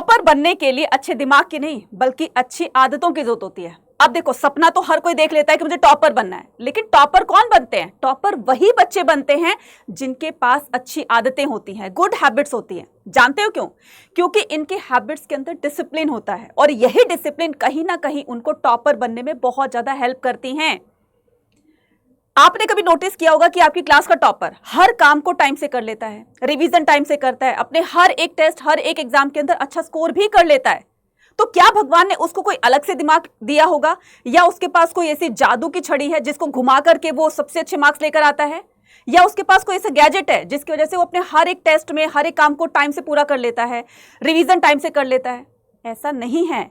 Topper बनने के लिए अच्छे दिमाग की नहीं बल्कि अच्छी आदतों की जरूरत होती है। अब देखो, सपना तो हर कोई देख लेता है कि मुझे टॉपर बनना है, लेकिन टॉपर कौन बनते हैं? टॉपर वही बच्चे बनते हैं जिनके पास अच्छी आदतें होती हैं, गुड हैबिट्स होती हैं। जानते हो क्यों? क्योंकि इनके हैबिट्स के अंदर डिसिप्लिन होता है और यही डिसिप्लिन कहीं ना कहीं उनको टॉपर बनने में बहुत ज्यादा हेल्प करती हैं। आपने कभी नोटिस किया होगा कि आपकी क्लास का टॉपर हर काम को टाइम से कर लेता है, रिवीजन टाइम से करता है, अपने हर एक टेस्ट, हर एक एग्जाम के अंदर अच्छा स्कोर भी कर लेता है। तो क्या भगवान ने उसको कोई अलग से दिमाग दिया होगा, या उसके पास कोई ऐसी जादू की छड़ी है जिसको घुमा करके वो सबसे अच्छे मार्क्स लेकर आता है, या उसके पास कोई ऐसा गैजेट है जिसकी वजह से वो अपने हर एक टेस्ट में हर एक काम को टाइम से पूरा कर लेता है, रिवीजन टाइम से कर लेता है? ऐसा नहीं है।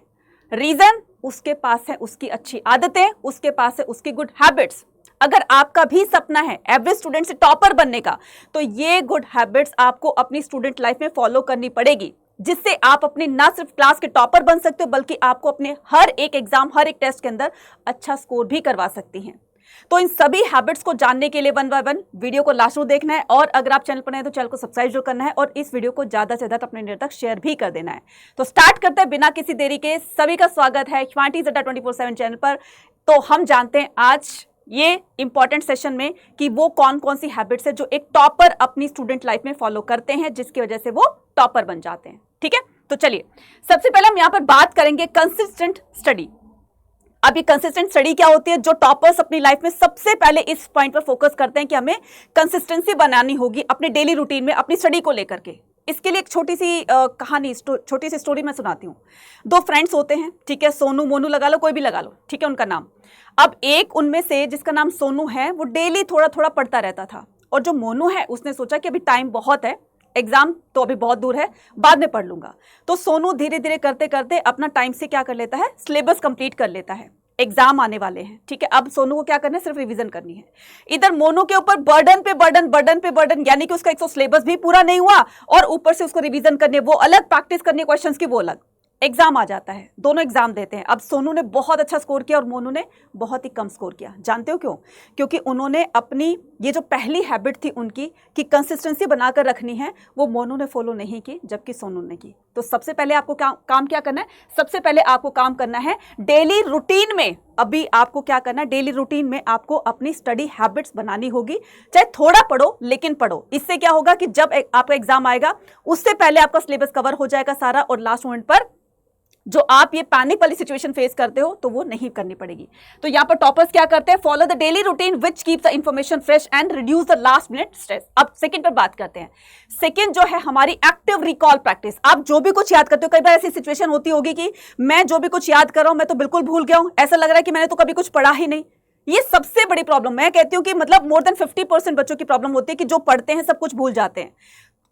रीजन उसके पास है उसकी अच्छी आदतें, उसके पास है उसकी गुड हैबिट्स। अगर आपका भी सपना है एवरेज स्टूडेंट से टॉपर बनने का, तो ये गुड हैबिट्स आपको अपनी स्टूडेंट लाइफ में फॉलो करनी पड़ेगी, जिससे आप अपने ना सिर्फ क्लास के टॉपर बन सकते हो बल्कि आपको अपने हर एक एग्जाम, हर एक टेस्ट के अंदर अच्छा स्कोर भी करवा सकती हैं। तो इन सभी हैबिट्स को जानने के लिए 1 बाय 1 वीडियो को लास्ट में देखना है, और अगर आप चैनल पर नए हैं तो चैनल को सब्सक्राइब जरूर करना है और इस वीडियो को ज्यादा से ज्यादा अपने नेट तक शेयर भी कर देना है। तो स्टार्ट करते हैं बिना किसी देरी के। सभी का स्वागत है ह्यूमैनिटीज अड्डा 24/7 चैनल पर। तो हम जानते हैं आज ये इंपॉर्टेंट सेशन में कि वो कौन कौन सी हैबिट्स है जो एक टॉपर अपनी स्टूडेंट लाइफ में फॉलो करते हैं, जिसकी वजह से वो टॉपर बन जाते हैं। ठीक है, तो चलिए सबसे पहले हम यहां पर बात करेंगे कंसिस्टेंट स्टडी। अब ये कंसिस्टेंट स्टडी क्या होती है? जो टॉपर्स अपनी लाइफ में सबसे पहले इस पॉइंट पर फोकस करते हैं कि हमें कंसिस्टेंसी बनानी होगी अपने डेली रूटीन में, अपनी स्टडी को लेकर के। इसके लिए एक छोटी सी कहानी, छोटी सी स्टोरी मैं सुनाती हूँ। 2 फ्रेंड्स होते हैं, ठीक है, सोनू मोनू लगा लो, कोई भी लगा लो, ठीक है, उनका नाम। अब एक उनमें से जिसका नाम सोनू है वो डेली थोड़ा थोड़ा पढ़ता रहता था, और जो मोनू है उसने सोचा कि अभी टाइम बहुत है, एग्जाम तो अभी बहुत दूर है, बाद में पढ़ लूंगा। तो सोनू धीरे धीरे करते करते अपना टाइम से क्या कर लेता है, सिलेबस कंप्लीट कर लेता है। एग्जाम आने वाले हैं, ठीक है, अब सोनू को क्या करना है, सिर्फ रिवीजन करनी है। इधर मोनू के ऊपर बर्डन पे बर्डन, बर्डन पे बर्डन, यानी कि उसका 100 सिलेबस भी पूरा नहीं हुआ और ऊपर से उसको रिवीजन करने, वो अलग, प्रैक्टिस करनी क्वेश्चंस की वो अलग। एग्जाम आ जाता है, दोनों एग्जाम देते हैं। अब सोनू ने बहुत अच्छा स्कोर किया और मोनू ने बहुत ही कम स्कोर किया। जानते हो क्यों? क्योंकि उन्होंने अपनी ये जो पहली हैबिट थी उनकी कि कंसिस्टेंसी बनाकर रखनी है, वो मोनू ने फॉलो नहीं की, जबकि सोनू ने की। तो सबसे पहले आपको काम क्या करना है? सबसे पहले आपको काम करना है डेली रूटीन में। अभी आपको क्या करना है, डेली रूटीन में आपको अपनी स्टडी हैबिट्स बनानी होगी। चाहे थोड़ा पढ़ो लेकिन पढ़ो। इससे क्या होगा कि जब आपका एग्जाम आएगा उससे पहले आपका सिलेबस कवर हो जाएगा सारा, और लास्ट मोमेंट पर जो आप ये पैनिक वाली सिचुएशन फेस करते हो तो वो नहीं करनी पड़ेगी। तो यहाँ पर टॉपर्स क्या करते हैं? Follow the daily routine which keeps the information fresh and reduce the last minute stress. अब सेकंड पर बात करते हैं। सेकंड जो है हमारी एक्टिव रिकॉल प्रैक्टिस। आप जो भी कुछ याद करते हो, कई बार ऐसी सिचुएशन होती होगी कि मैं जो भी कुछ याद कर रहा हूं मैं तो बिल्कुल भूल गया हूं, ऐसा लग रहा है कि मैंने तो कभी कुछ पढ़ा ही नहीं। ये सबसे बड़ी प्रॉब्लम मैं कहती हूँ कि मतलब मोर देन 50% बच्चों की प्रॉब्लम होती है कि जो पढ़ते हैं सब कुछ भूल जाते हैं,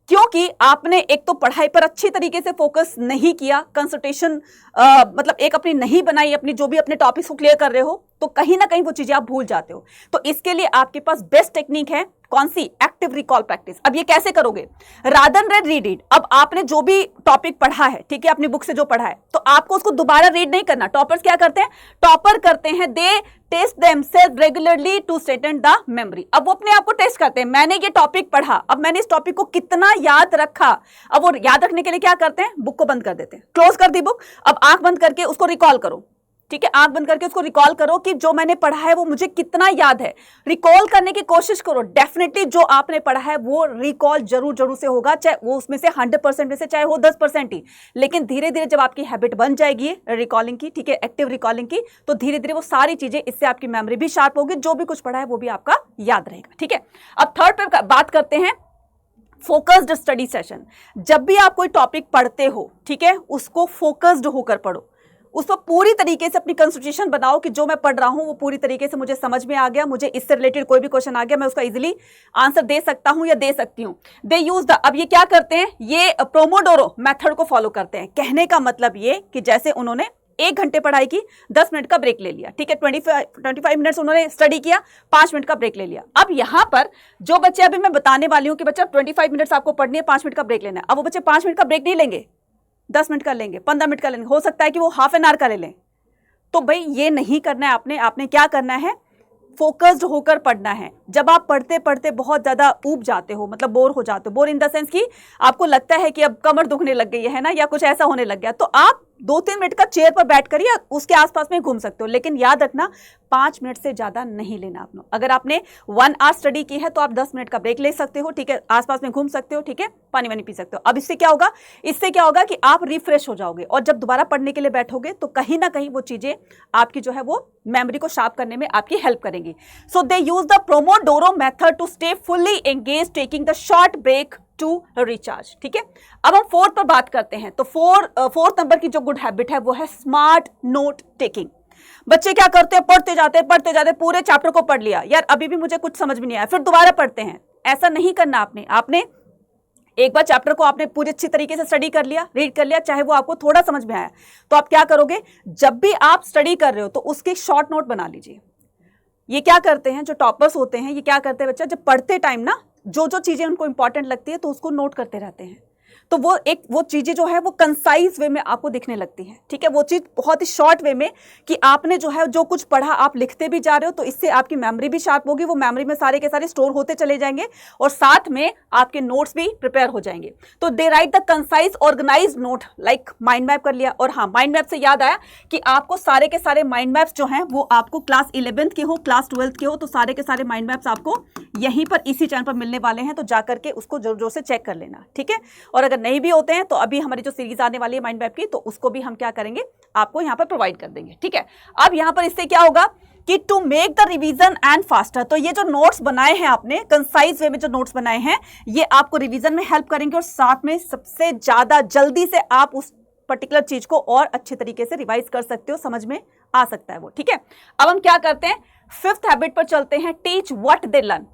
क्योंकि आपने एक तो पढ़ाई पर अच्छी तरीके से फोकस नहीं किया, कंसंट्रेशन मतलब एक अपनी नहीं बनाई, अपनी जो भी अपने टॉपिक्स को क्लियर कर रहे हो, तो कहीं ना कहीं वो चीजें आप भूल जाते हो। तो इसके लिए आपके पास बेस्ट टेक्निक है कौन सी? Active recall practice. अब ये कैसे करोगे? Rather than read it. अब आपने जो भी टॉपिक पढ़ा है, ठीक है, अपनी बुक से जो पढ़ा है, तो आपको उसको दोबारा रीड नहीं करना। टॉपर्स क्या करते हैं? टॉपर करते हैं they test themselves regularly to strengthen the memory. अब वो अपने आप को टेस्ट करते हैं, मैंने ये टॉपिक पढ़ा, अब मैंने इस टॉपिक को कितना याद रखा। अब वो याद रखने के लिए क्या करते हैं? बुक को बंद कर देते हैं, क्लोज कर दी बुक। अब आंख बंद करके उसको रिकॉल करो, ठीक है, आंख बंद करके उसको रिकॉल करो कि जो मैंने पढ़ा है वो मुझे कितना याद है। रिकॉल करने की कोशिश करो। डेफिनेटली जो आपने पढ़ा है वो रिकॉल जरूर जरूर से होगा, चाहे वो उसमें से 100% में से चाहे हो 10% ही। लेकिन धीरे धीरे जब आपकी हैबिट बन जाएगी रिकॉलिंग की, ठीक है, एक्टिव रिकॉलिंग की, तो धीरे धीरे वो सारी चीजें, इससे आपकी मेमोरी भी शार्प होगी, जो भी कुछ पढ़ा है वो भी आपका याद रहेगा। ठीक है, अब थर्ड पे बात करते हैं फोकस्ड स्टडी सेशन। जब भी आप कोई टॉपिक पढ़ते हो, ठीक है, उसको फोकस्ड होकर पढ़ो, उस पर पूरी तरीके से अपनी कंसंट्रेशन बनाओ कि जो मैं पढ़ रहा हूं वो पूरी तरीके से मुझे समझ में आ गया, मुझे इससे रिलेटेड कोई भी क्वेश्चन आ गया मैं उसका इजीली आंसर दे सकता हूं या दे सकती हूं। दे यूज द, अब ये क्या करते हैं? ये प्रोमोडोरो मेथड को फॉलो करते हैं। कहने का मतलब ये कि जैसे उन्होंने 1 घंटे पढ़ाई की, 10 मिनट का ब्रेक ले लिया, ठीक है, 25 मिनट्स उन्होंने स्टडी किया, 5 मिनट का ब्रेक ले लिया। अब यहां पर जो बच्चे अभी मैं बताने वाली हूं कि बच्चा 25 मिनट्स आपको पढ़नी है, 5 मिनट का ब्रेक लेना है, अब वो बच्चे 5 मिनट का ब्रेक नहीं लेंगे, 10 मिनट का लेंगे, 15 मिनट का लेंगे, हो सकता है कि वो हाफ एन आवर का ले लें। तो भाई ये नहीं करना है आपने। आपने क्या करना है? फोकस्ड होकर पढ़ना है। जब आप पढ़ते पढ़ते बहुत ज्यादा ऊब जाते हो, मतलब बोर हो जाते हो, बोर इन द सेंस कि आपको लगता है कि अब कमर दुखने लग गई है ना, या कुछ ऐसा होने लग गया, तो आप 2-3 मिनट का चेयर पर बैठ कर या उसके आसपास में घूम सकते हो, लेकिन याद रखना 5 मिनट से ज्यादा नहीं लेना आपने। अगर आपने 1 आवर स्टडी की है तो आप 10 मिनट का ब्रेक ले सकते हो, ठीक है, आसपास में घूम सकते हो, ठीक है, पानी वानी पी सकते हो। अब इससे क्या होगा, इससे क्या होगा कि आप रिफ्रेश हो जाओगे, और जब दोबारा पढ़ने के लिए बैठोगे तो कहीं ना कहीं वो चीजें आपकी जो है वो मेमोरी को शार्प करने में आपकी हेल्प करेंगी। So they use the pomodoro method to stay fully engage, taking the short break to recharge. ठीक है, अब हम 4 पर बात करते हैं। तो 4th नंबर की जो गुड हैबिट है वो है स्मार्ट नोट टेकिंग। बच्चे क्या करते हैं, पढ़ते जाते पूरे चैप्टर को पढ़ लिया, यार अभी भी मुझे कुछ समझ में नहीं आया, फिर दोबारा पढ़ते हैं। ऐसा नहीं करना आपने एक बार चैप्टर को आपने पूरी अच्छी तरीके से स्टडी कर लिया, रीड कर लिया, चाहे वो आपको थोड़ा समझ में आया, तो आप क्या करोगे, जब भी आप स्टडी कर रहे हो तो उसके शॉर्ट नोट बना लीजिए। ये क्या करते हैं, जो टॉपर्स होते हैं, ये क्या करते हैं बच्चा, जब पढ़ते टाइम ना जो चीजें उनको इंपॉर्टेंट लगती है तो उसको नोट करते रहते हैं, तो वो चीजें जो है वो कंसाइज वे में आपको दिखने लगती है। ठीक है, वो चीज बहुत ही शॉर्ट वे में कि आपने जो है जो कुछ पढ़ा आप लिखते भी जा रहे हो, तो इससे आपकी मेमोरी भी शार्प होगी, वो मेमोरी में सारे के सारे स्टोर होते चले जाएंगे, और साथ में आपके नोट्स भी प्रिपेयर हो जाएंगे। तो they write the concise organize note like mind map कर लिया। और हाँ, माइंड मैप से याद आया कि आपको सारे के सारे माइंड मैप्स जो हैं वो आपको क्लास 11th के हो, क्लास 12th के हो, तो सारे के सारे माइंड मैप्स आपको यहीं पर इसी चैनल पर मिलने वाले हैं, तो जाकर के उसको जोर जोर से चेक कर लेना। ठीक है, और अगर नहीं भी होते हैं तो अभी हमारी जो सीरीज आने वाली है माइंड मैप की, तो उसको भी हम क्या करेंगे, आपको यहाँ पर प्रोवाइड कर देंगे। ठीक है, अब यहाँ पर इससे क्या होगा कि to make the revision and faster, तो ये जो नोट्स बनाए हैं आपने कंसाइज वे में, जो नोट्स बनाए हैं ये आपको रिवीजन में हेल्प करेंगे, और साथ में सबसे ज्यादा जल्दी से आप उस पर्टिकुलर चीज को और अच्छे तरीके से रिवाइज कर सकते हो, समझ में आ सकता है वो। ठीक है, अब हम क्या करते हैं, 5th हैबिट पर चलते हैं, टीच व्हाट दे लर्न।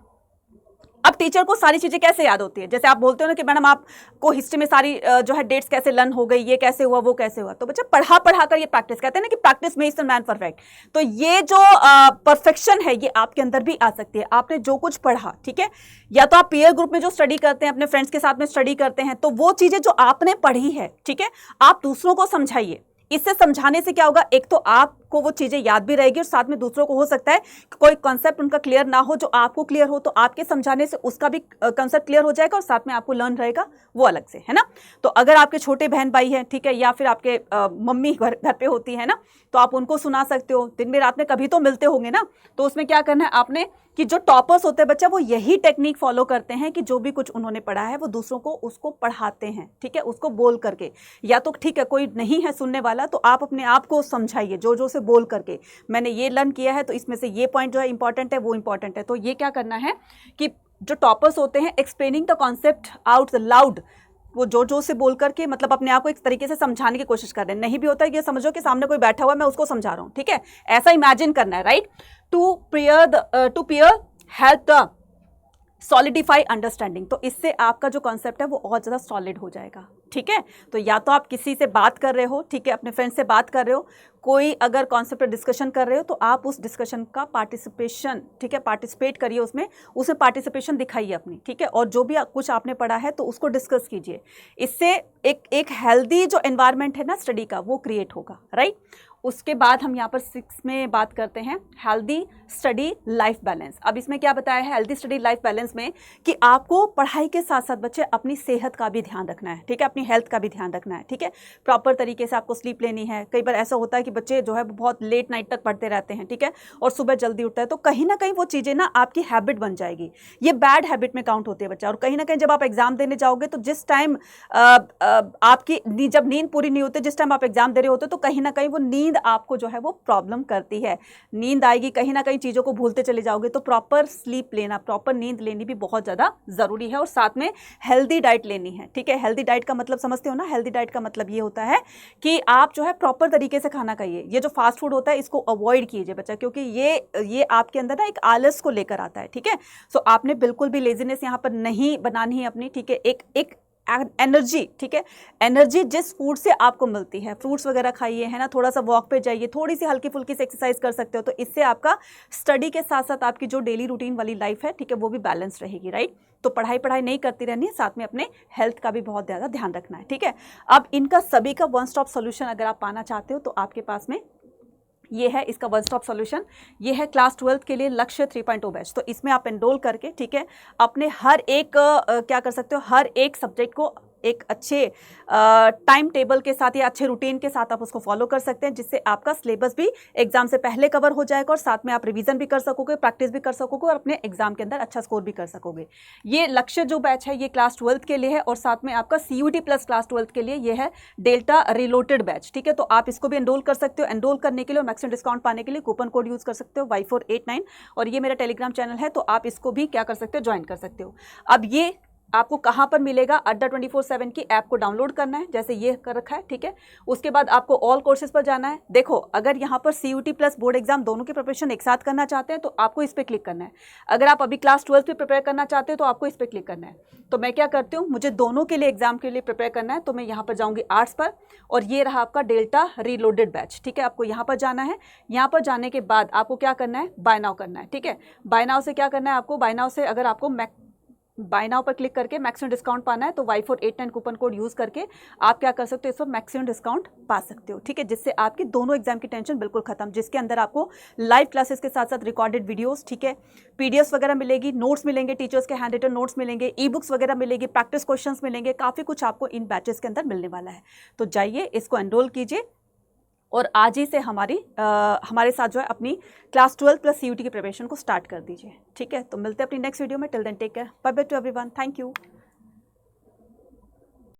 अब टीचर को सारी चीजें कैसे याद होती है, जैसे आप बोलते हो ना कि मैडम आपको हिस्ट्री में सारी जो है डेट्स कैसे लर्न हो गई, ये कैसे हुआ, वो कैसे हुआ, तो बच्चा पढ़ा कर ये प्रैक्टिस, कहते हैं ना कि practice makes the man perfect. तो ये जो परफेक्शन है ये आपके अंदर भी आ सकती है। आपने जो कुछ पढ़ा, ठीक है, या तो आप पीयर ग्रुप में जो स्टडी करते हैं, अपने फ्रेंड्स के साथ में स्टडी करते हैं, तो वो चीजें जो आपने पढ़ी है, ठीक है, आप दूसरों को समझाइए। इससे समझाने से क्या होगा, एक तो आपको वो चीजें याद भी रहेगी, और साथ में दूसरों को हो सकता है कि कोई कॉन्सेप्ट उनका क्लियर ना हो, जो आपको क्लियर हो, तो आपके समझाने से उसका भी कॉन्सेप्ट क्लियर हो जाएगा, और साथ में आपको लर्न रहेगा वो अलग से, है ना। तो अगर आपके छोटे बहन भाई हैं, ठीक है, या फिर आपके मम्मी घर पे होती है ना, तो आप उनको सुना सकते हो। दिन में रात में कभी तो मिलते होंगे ना, तो उसमें क्या करना है आपने कि जो टॉपर्स होते हैं बच्चा, वो यही टेक्निक फॉलो करते हैं कि जो भी कुछ उन्होंने पढ़ा है वो दूसरों को उसको पढ़ाते हैं। ठीक है, उसको बोल करके, या तो ठीक है कोई नहीं है सुनने वाला तो आप अपने आप को समझाइए जो से बोल करके, मैंने ये लर्न किया है तो इसमें से ये पॉइंट जो है इंपॉर्टेंट है, वो इंपॉर्टेंट है। तो ये क्या करना है कि जो टॉपर्स होते हैं, explaining the concept out loud, वो जो से बोल करके मतलब अपने आप को एक तरीके से समझाने की कोशिश कर रहे हैं। नहीं भी होता है, ये समझो कि सामने कोई बैठा हुआ है, मैं उसको समझा रहा हूँ, ठीक है, ऐसा इमेजिन करना है, right. To pair help the solidify understanding, तो इससे आपका जो कॉन्सेप्ट है वो और ज़्यादा सॉलिड हो जाएगा। ठीक है, तो या तो आप किसी से बात कर रहे हो, ठीक है, अपने फ्रेंड से बात कर रहे हो, कोई अगर कॉन्सेप्ट पर डिस्कशन कर रहे हो, तो आप उस डिस्कशन का पार्टिसिपेशन, ठीक है, पार्टिसिपेट करिए उसमें पार्टिसिपेशन दिखाइए अपनी, ठीक है, और जो भी कुछ आपने पढ़ा है तो उसको डिस्कस कीजिए। इससे एक हेल्दी जो एनवायरनमेंट है ना स्टडी का, वो क्रिएट होगा, राइट। उसके बाद हम यहाँ पर 6 में बात करते हैं हेल्दी स्टडी लाइफ बैलेंस। अब इसमें क्या बताया है हेल्दी स्टडी लाइफ बैलेंस में, कि आपको पढ़ाई के साथ साथ बच्चे अपनी सेहत का भी ध्यान रखना है, ठीक है, अपनी हेल्थ का भी ध्यान रखना है, ठीक है, प्रॉपर तरीके से आपको स्लीप लेनी है। कई बार ऐसा होता है कि बच्चे जो है बहुत लेट नाइट तक पढ़ते रहते हैं, ठीक है, और सुबह जल्दी उठता है, तो कहीं ना कहीं वो चीज़ें ना आपकी हैबिट बन जाएगी, ये बैड हैबिट में काउंट होती है बच्चा। और कहीं ना कहीं जब आप एग्जाम देने जाओगे तो जिस टाइम आपकी जब नींद पूरी नहीं होती, जिस टाइम आप एग्जाम दे रहे होते, तो कहीं ना कहीं वो नींद आपको जो है वो प्रॉब्लम करती है। नींद आएगी, कहीं ना कहीं चीज़ों को भूलते चले जाओगे, तो प्रॉपर स्लीप लेना, प्रॉपर नींद लेनी भी बहुत ज़्यादा ज़रूरी है, और साथ में हेल्दी डाइट लेनी है। ठीक है, हेल्दी डाइट का मतलब समझते हो ना, हेल्दी डाइट का मतलब ये होता है कि आप जो है प्रॉपर तरीके से खाना खाइए। ये जो फास्ट फूड होता है इसको अवॉइड कीजिए बच्चा, क्योंकि ये आपके अंदर ना एक आलस को लेकर आता है। ठीक है, सो आपने बिल्कुल भी लेजीनेस यहाँ पर नहीं बनानी है अपनी, ठीक है, एक एनर्जी, ठीक है, एनर्जी जिस फूड से आपको मिलती है, फ्रूट्स वगैरह खाइए, है ना, थोड़ा सा वॉक पे जाइए, थोड़ी सी हल्की फुल्की से एक्सरसाइज कर सकते हो, तो इससे आपका स्टडी के साथ साथ आपकी जो डेली रूटीन वाली लाइफ है, ठीक है, वो भी बैलेंस रहेगी, राइट। तो पढ़ाई नहीं करती रहनी है, साथ में अपने हेल्थ का भी बहुत ज़्यादा ध्यान रखना है। ठीक है, अब इनका सभी का वन स्टॉप सोल्यूशन अगर आप पाना चाहते हो तो आपके पास में ये है इसका वन स्टॉप सॉल्यूशन। ये है क्लास 12 के लिए लक्ष्य 3.0 बैच। तो इसमें आप एनरोल करके, ठीक है, अपने हर एक क्या कर सकते हो, हर एक सब्जेक्ट को एक अच्छे टाइम टेबल के साथ या अच्छे रूटीन के साथ आप उसको फॉलो कर सकते हैं, जिससे आपका सिलेबस भी एग्जाम से पहले कवर हो जाएगा और साथ में आप रिवीजन भी कर सकोगे, प्रैक्टिस भी कर सकोगे और अपने एग्जाम के अंदर अच्छा स्कोर भी कर सकोगे। ये लक्ष्य जो बैच है ये क्लास 12 के लिए है और साथ में आपका CUT प्लस क्लास 12 के लिए ये है डेल्टा रिलोटेड बैच, ठीक है। तो आप इसको भी एनरोल कर सकते हो। एनरोल करने के लिए और मैक्सिमम डिस्काउंट पाने के लिए कूपन कोड यूज कर सकते हो Y489 और ये मेरा टेलीग्राम चैनल है, तो आप इसको भी क्या कर सकते हो, ज्वाइन कर सकते हो। अब ये आपको कहाँ पर मिलेगा, अड्डा 24/7 की ऐप को डाउनलोड करना है, जैसे ये कर रखा है, ठीक है। उसके बाद आपको ऑल कोर्सेज पर जाना है। देखो, अगर यहाँ पर CUT प्लस बोर्ड एग्जाम दोनों की प्रिपरेशन एक साथ करना चाहते हैं तो आपको इस पर क्लिक करना है। अगर आप अभी क्लास 12 पे प्रिपेयर करना चाहते हो तो आपको इस पर क्लिक करना है। तो मैं क्या करती हूँ, मुझे दोनों के लिए एग्जाम के लिए प्रिपेयर करना है, तो मैं यहाँ पर जाऊँगी आर्ट्स पर और ये रहा आपका डेल्टा रीलोडेड बैच, ठीक है। आपको यहाँ पर जाना है। यहाँ पर जाने के बाद आपको क्या करना है, बाय नाउ करना है, ठीक है। बाय नाउ से क्या करना है आपको, बाय नाउ से अगर आपको बाय नाउ पर क्लिक करके मैक्सिमम डिस्काउंट पाना है तो Y489 कूपन कोड यूज करके आप क्या कर सकते हो, इस पर मैक्सिमम डिस्काउंट पा सकते हो, ठीक है। जिससे आपकी दोनों एग्जाम की टेंशन बिल्कुल खत्म, जिसके अंदर आपको लाइव क्लासेस के साथ साथ रिकॉर्डेड वीडियोस, ठीक है, PDFs वगैरह मिलेगी, नोट्स मिलेंगे, टीचर्स के हैंड रिटन नोट्स मिलेंगे, ई-बुक्स वगैरह मिलेगी, प्रैक्टिस क्वेश्चंस मिलेंगे, काफ़ी कुछ आपको इन बैचेस के अंदर मिलने वाला है। तो जाइए, इसको एनरोल कीजिए और आज ही से हमारे साथ जो है अपनी क्लास 12 प्लस CUT की प्रिपरेशन को स्टार्ट कर दीजिए, ठीक है। तो मिलते हैं अपनी नेक्स्ट वीडियो में। Till then take care, bye bye to everyone, thank you.